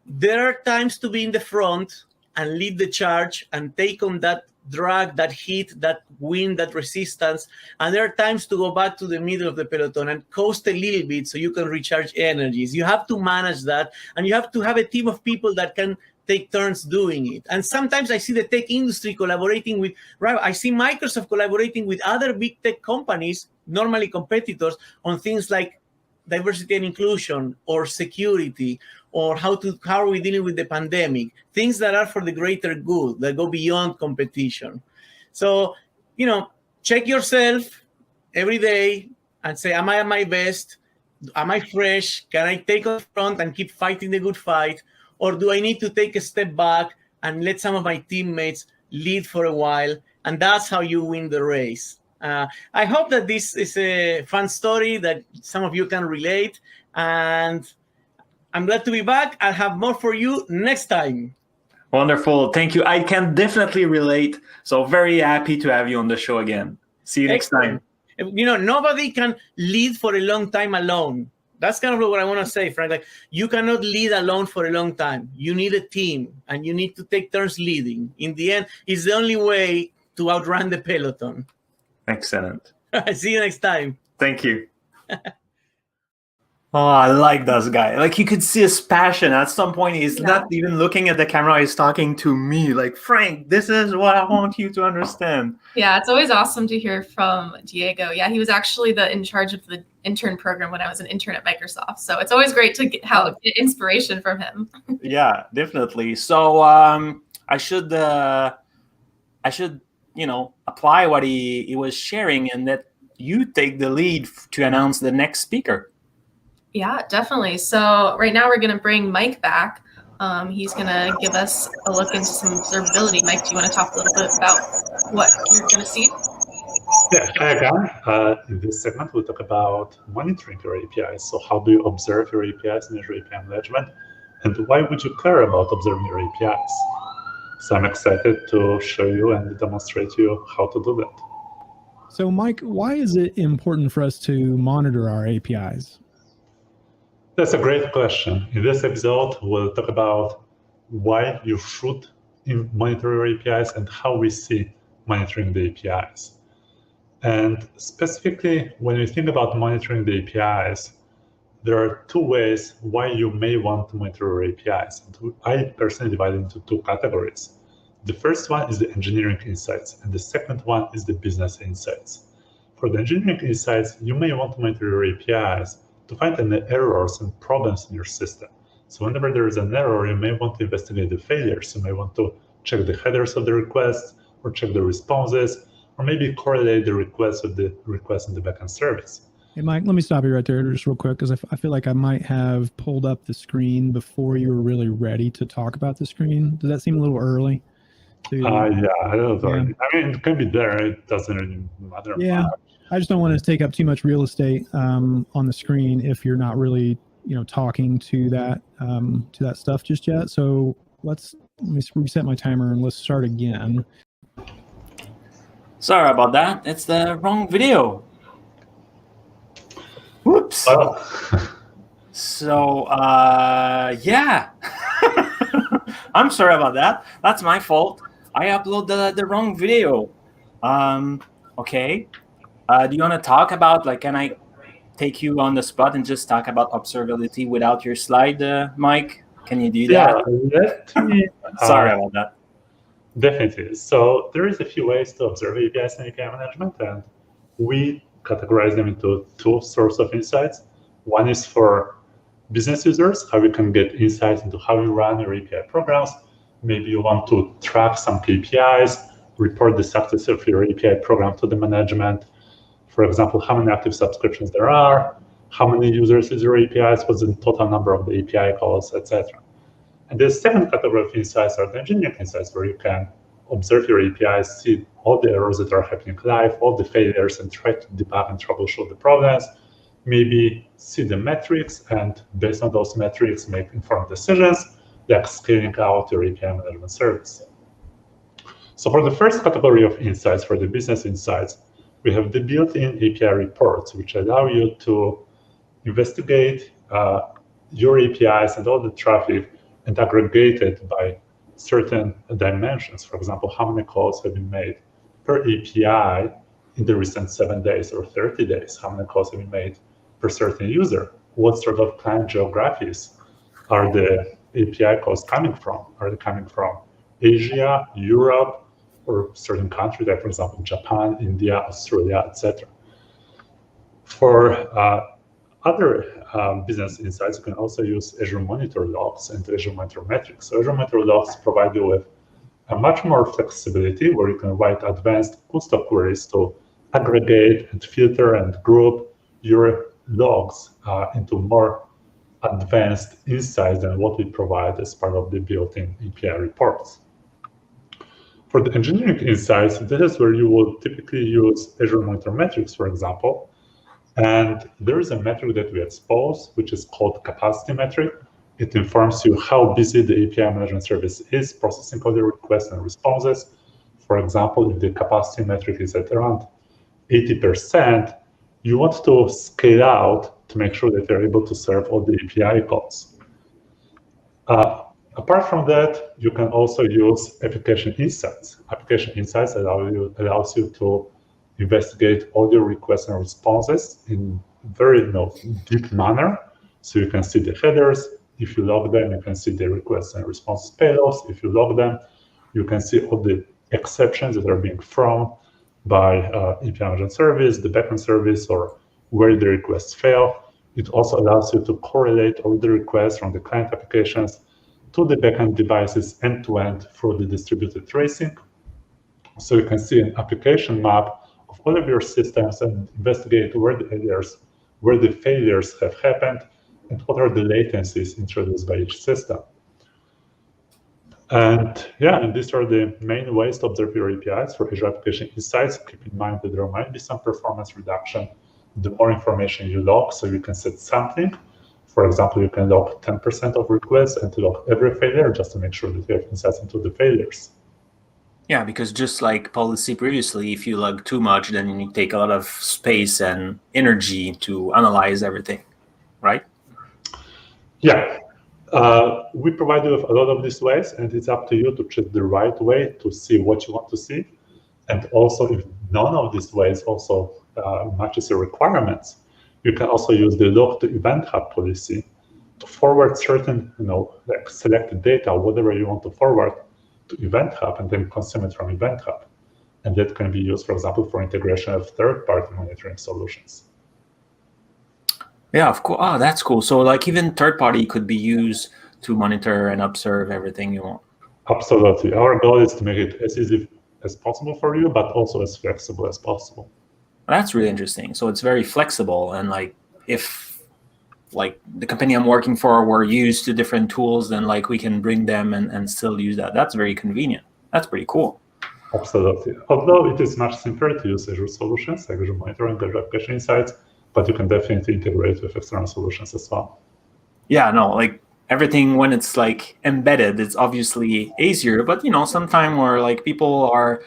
there are times to be in the front and lead the charge and take on that drag, that heat, that wind, that resistance. And there are times to go back to the middle of the peloton and coast a little bit so you can recharge energies. You have to manage that, and you have to have a team of people that can take turns doing it. And sometimes I see the tech industry collaborating with, I see Microsoft collaborating with other big tech companies, normally competitors, on things like diversity and inclusion or security, or how are we dealing with the pandemic, things that are for the greater good, that go beyond competition. So, you know, check yourself every day and say, am I at my best? Am I fresh? Can I take on front and keep fighting the good fight? Or do I need to take a step back and let some of my teammates lead for a while? And that's how you win the race. I hope that this is a fun story that some of you can relate. And I'm glad to be back. I'll have more for you next time. Wonderful. Thank you. I can definitely relate. So very happy to have you on the show again. See you next time. You know, nobody can lead for a long time alone. That's kind of what I want to say, Frank. Like, you cannot lead alone for a long time. You need a team, and you need to take turns leading. In the end, it's the only way to outrun the Peloton. Excellent. See you next time. Thank you. Oh, I like this guy. Like, you could see his passion. At some point, he's not even looking at the camera. He's talking to me. Like, Frank, this is what I want you to understand. Yeah, it's always awesome to hear from Diego. Yeah, he was actually in charge of the intern program when I was an intern at Microsoft. So it's always great to get inspiration from him. Yeah, definitely. So I should apply what he was sharing, and that you take the lead to announce the next speaker. Yeah, definitely. So right now we're going to bring Mike back. He's going to give us a look into some observability. Mike, do you want to talk a little bit about what you're going to see? Yeah, hi again. In this segment, we'll talk about monitoring your APIs. So how do you observe your APIs in Azure API Management? And why would you care about observing your APIs? So I'm excited to show you and demonstrate to you how to do that. So Mike, why is it important for us to monitor our APIs? That's a great question. In this episode, we'll talk about why you should monitor your APIs and how we see monitoring the APIs. And specifically, when you think about monitoring the APIs, there are two ways why you may want to monitor your APIs. And I personally divide it into two categories. The first one is the engineering insights, and the second one is the business insights. For the engineering insights, you may want to monitor your APIs to find any errors and problems in your system. So whenever there is an error, you may want to investigate the failures. You may want to check the headers of the requests, or check the responses, or maybe correlate the requests with the request in the backend service. Hey, Mike, let me stop you right there just real quick, because I feel like I might have pulled up the screen before you were really ready to talk about the screen. Does that seem a little early? Yeah, I don't know. Yeah. I mean, it can be there. It doesn't really matter. Yeah. much. I just don't want to take up too much real estate on the screen if you're not really, talking to that stuff just yet. So let me reset my timer and let's start again. Sorry about that. It's the wrong video. Whoops. So, yeah. I'm sorry about that. That's my fault. I uploaded the wrong video. Okay. Do you want to talk about, can I take you on the spot and just talk about observability without your slide, Mike? Can you do that? Yeah, let me, sorry about that. Definitely. So there is a few ways to observe APIs and API management, and we categorize them into two sources of insights. One is for business users, how you can get insights into how you run your API programs. Maybe you want to track some KPIs, report the success of your API program to the management. For example, how many active subscriptions there are, how many users use your APIs, what's the total number of the API calls, etc. And the second category of insights are the engineering insights, where you can observe your APIs, see all the errors that are happening live, all the failures, and try to debug and troubleshoot the problems. Maybe see the metrics, and based on those metrics, make informed decisions, like scaling out your API management service. So for the first category of insights, for the business insights, we have the built-in API reports, which allow you to investigate your APIs and all the traffic and aggregate it by certain dimensions. For example, how many calls have been made per API in the recent 7 days or 30 days? How many calls have been made per certain user? What sort of client geographies are the API calls coming from? Are they coming from Asia, Europe, or certain countries, like for example, Japan, India, Australia, etc. For other business insights, you can also use Azure Monitor Logs and Azure Monitor Metrics. So Azure Monitor Logs provide you with a much more flexibility, where you can write advanced bootstrap queries to aggregate and filter and group your logs into more advanced insights than what we provide as part of the built-in API reports. For the engineering insights, this is where you will typically use Azure Monitor Metrics, for example. And there is a metric that we expose, which is called capacity metric. It informs you how busy the API management service is processing all the requests and responses. For example, if the capacity metric is at around 80%, you want to scale out to make sure that they're able to serve all the API calls. Apart from that, you can also use application insights. Application insights allows you to investigate all your requests and responses in very deep manner. So you can see the headers. If you log them, you can see the requests and responses payloads. If you log them, you can see all the exceptions that are being thrown by API Management service, the backend service, or where the requests fail. It also allows you to correlate all the requests from the client applications to the backend devices end-to-end through the distributed tracing. So you can see an application map of all of your systems and investigate where the failures have happened and what are the latencies introduced by each system. And these are the main ways to observe your APIs for Azure Application Insights. Keep in mind that there might be some performance reduction the more information you log, so you can set something. For example, you can log 10% of requests and to log every failure just to make sure that you have insights into the failures. Yeah, because just like policy previously, if you log too much, then you take a lot of space and energy to analyze everything, right? Yeah. We provide you with a lot of these ways, and it's up to you to choose the right way to see what you want to see. And also, if none of these ways also matches your requirements, you can also use the log to event hub policy to forward certain, like selected data, whatever you want to forward, to event hub, and then consume it from event hub. And that can be used, for example, for integration of third-party monitoring solutions. Yeah, of course. Oh, that's cool. So like even third-party could be used to monitor and observe everything you want. Absolutely. Our goal is to make it as easy as possible for you, but also as flexible as possible. That's really interesting. So it's very flexible, and like if like the company I'm working for were used to different tools, then like we can bring them and still use that. That's very convenient. That's pretty cool. Absolutely. Although it is much simpler to use Azure solutions, like Azure Monitoring, Azure Application Insights, but you can definitely integrate with external solutions as well. Yeah, no, like everything when it's like embedded, it's obviously easier, but sometimes where like people are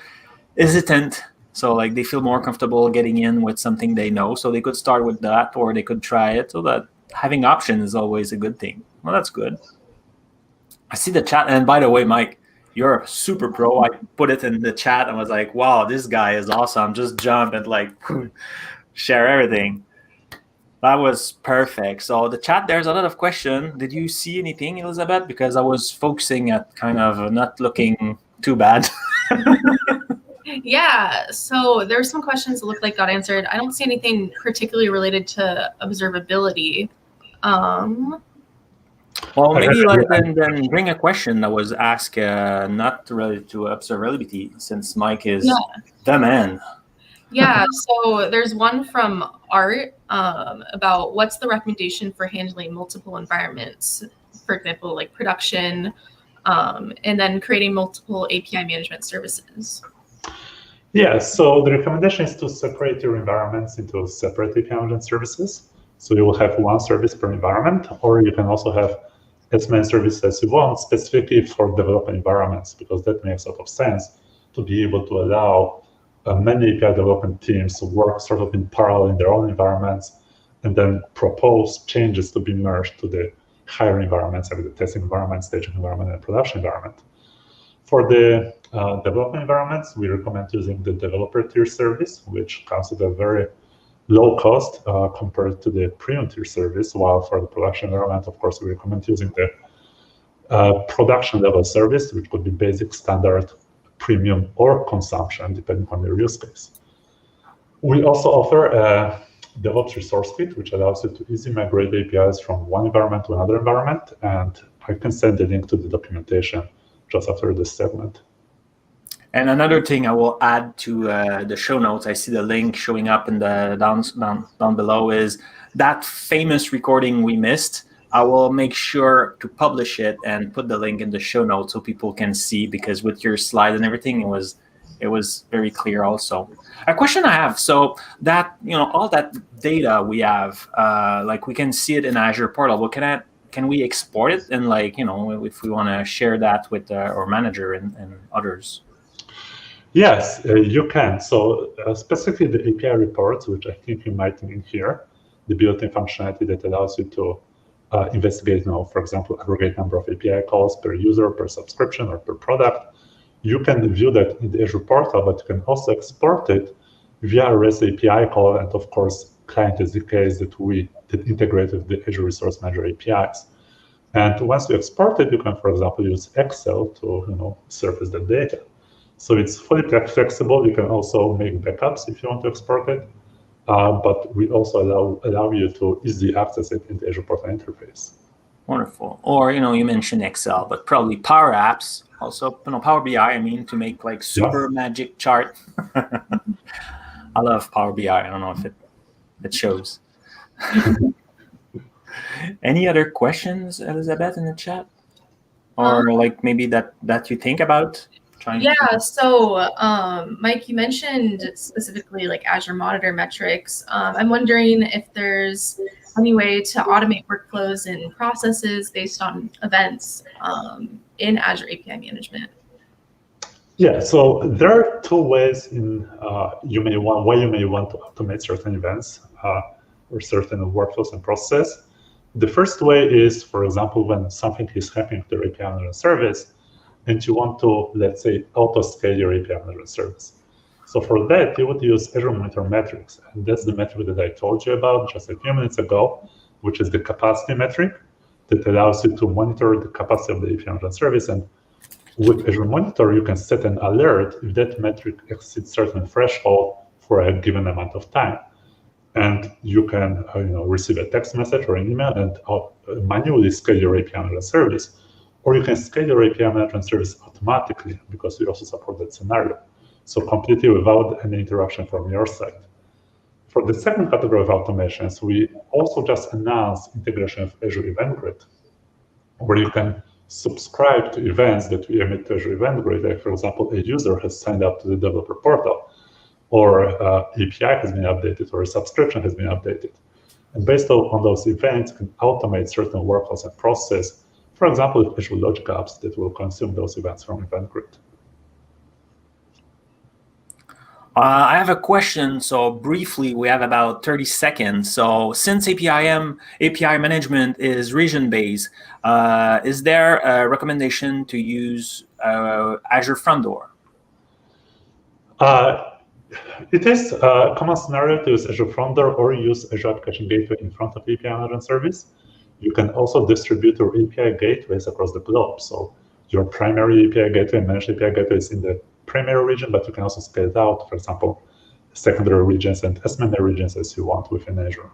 hesitant, so like they feel more comfortable getting in with something they know, so they could start with that or they could try it. So that having options is always a good thing. Well, that's good. I see the chat, and by the way, Mike, you're a super pro. I put it in the chat and was like, wow, this guy is awesome. Just jump and like share everything. That was perfect. So the chat, there's a lot of questions. Did you see anything, Elizabeth? Because I was focusing at kind of not looking too bad. Yeah, so there's some questions that look like got answered. I don't see anything particularly related to observability. Well, maybe then bring a question that was asked not related to observability, since Mike is the man. Yeah, so there's one from Art about what's the recommendation for handling multiple environments, for example, like production, and then creating multiple API management services. Yeah, so the recommendation is to separate your environments into separate API management services. So you will have one service per environment, or you can also have as many services as you want, specifically for development environments, because that makes a lot of sense to be able to allow many API development teams to work sort of in parallel in their own environments, and then propose changes to be merged to the higher environments, like the testing environment, staging environment, and production environment. For the development environments, we recommend using the developer tier service, which comes at a very low cost compared to the premium tier service, while for the production environment, of course, we recommend using the production level service, which could be basic, standard, premium, or consumption, depending on your use case. We also offer a DevOps resource kit, which allows you to easily migrate APIs from one environment to another environment, and I can send the link to the documentation just after this segment. And another thing I will add to the show notes, I see the link showing up in the down below, is that famous recording we missed. I will make sure to publish it and put the link in the show notes so people can see, because with your slide and everything, it was very clear also. A question I have, so that, all that data we have, like we can see it in Azure portal, but can we export it and if we want to share that with our manager and others? Yes, you can. So specifically the API reports, which I think you might need here, the built-in functionality that allows you to investigate, for example, aggregate number of API calls per user, per subscription, or per product. You can view that in the Azure portal, but you can also export it via a REST API call, and of course, client SDKs that integrate with the Azure Resource Manager APIs. And once you export it, you can, for example, use Excel to surface the data. So it's fully flexible. You can also make backups if you want to export it, but we also allow you to easily access it in the Azure portal interface. Wonderful. Or you mentioned Excel, but probably Power Apps, also Power BI. I mean, to make like super magic chart. I love Power BI. I don't know if it shows. Any other questions, Elizabeth, in the chat, or like maybe that you think about trying? Yeah. So, Mike, you mentioned specifically like Azure Monitor metrics. I'm wondering if there's any way to automate workflows and processes based on events in Azure API Management. Yeah, so there are two ways why you may want to automate certain events or certain workflows and processes. The first way is, for example, when something is happening to your API Management service, and you want to, let's say, auto-scale your API Management service. So for that, you would use Azure Monitor metrics, and that's the metric that I told you about just a few minutes ago, which is the capacity metric that allows you to monitor the capacity of the API Management service. And with Azure Monitor, you can set an alert if that metric exceeds certain threshold for a given amount of time. And you can receive a text message or an email and manually scale your API Management service. Or you can scale your API Management service automatically, because we also support that scenario. So completely without any interruption from your side. For the second category of automations, we also just announced integration of Azure Event Grid, where you can subscribe to events that we emit to Azure Event Grid. Like, for example, a user has signed up to the developer portal, or API has been updated, or a subscription has been updated. And based on those events, you can automate certain workflows and processes, for example, with Azure Logic Apps that will consume those events from Event Grid. I have a question. So briefly, we have about 30 seconds. So since API management is region-based, is there a recommendation to use Azure Front Door? It is a common scenario to use Azure Front Door or use Azure Application Gateway in front of API Management Service. You can also distribute your API gateways across the globe. So your primary API gateway and managed API gateway is in the primary region, but you can also scale it out, for example, secondary regions and as many regions as you want within Azure.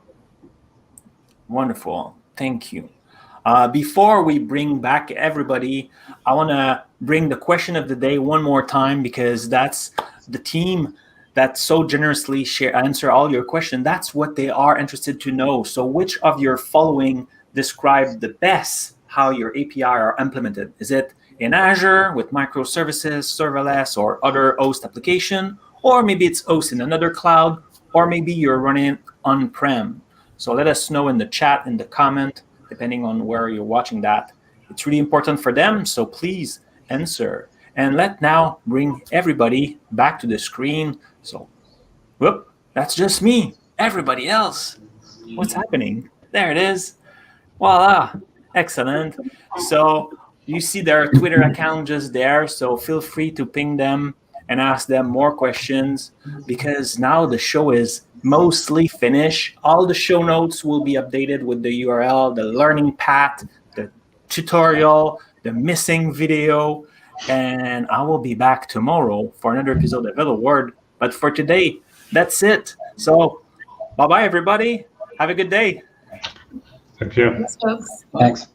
Wonderful. Thank you. Before we bring back everybody, I want to bring the question of the day one more time, because that's the team that so generously answer all your questions. That's what they are interested to know. So which of your following describe the best how your API are implemented? Is it in Azure with microservices, serverless, or other host application? Or maybe it's host in another cloud, or maybe you're running on-prem. So let us know in the chat, in the comment, depending on where you're watching that. It's really important for them, so please answer. And let's now bring everybody back to the screen. So, whoop, that's just me. Everybody else, what's happening? There it is. Voila, excellent. So you see their Twitter account just there, so feel free to ping them and ask them more questions, because now the show is mostly finished. All the show notes will be updated with the URL, the learning path, the tutorial, the missing video, and I will be back tomorrow for another episode of Hello World. But for today, that's it. So bye-bye, everybody. Have a good day. Thank you. Thanks, folks. Thanks.